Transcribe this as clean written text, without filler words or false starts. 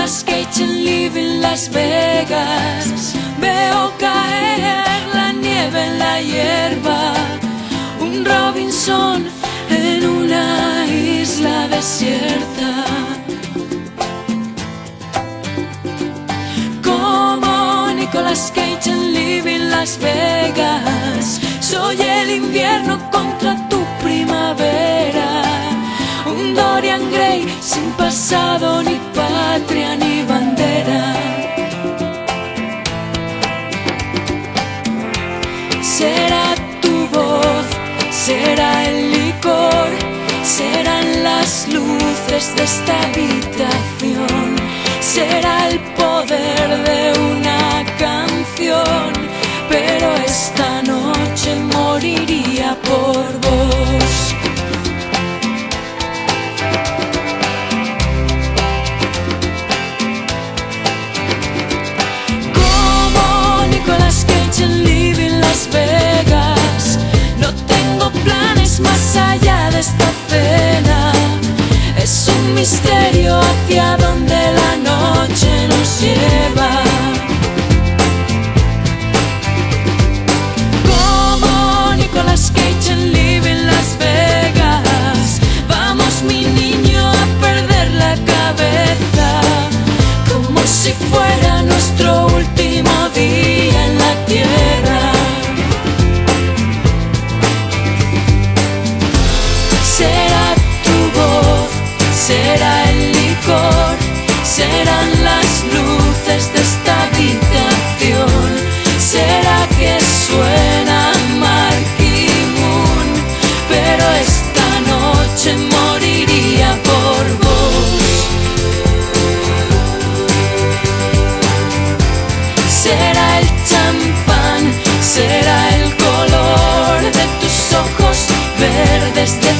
Nicolas Cage en Living Las Vegas. Veo caer la nieve en la hierba, un Robinson en una isla desierta. Como Nicolas Cage en Living Las Vegas, soy el invierno contra tu primavera, un Dorian Gray sin pasado, ni patria, ni bandera. Será tu voz, será el licor, serán las luces de esta habitación, será el poder de una canción, pero esta noche moriría por vos. Como Nicolas Cage en Living Las Vegas, no tengo planes más allá de esta cena. Es un misterio hacia donde la noche nos lleva. Como Nicolas Cage en Living Las Vegas, vamos mi niño a perder la cabeza, como si fuera nuestro último día en la tierra. Será tu voz, será el licor, serán las luces de esta habitación, será que suena Marquee Moon, pero esta noche moriría por vos. Será el champán, será el color de tus ojos verdes de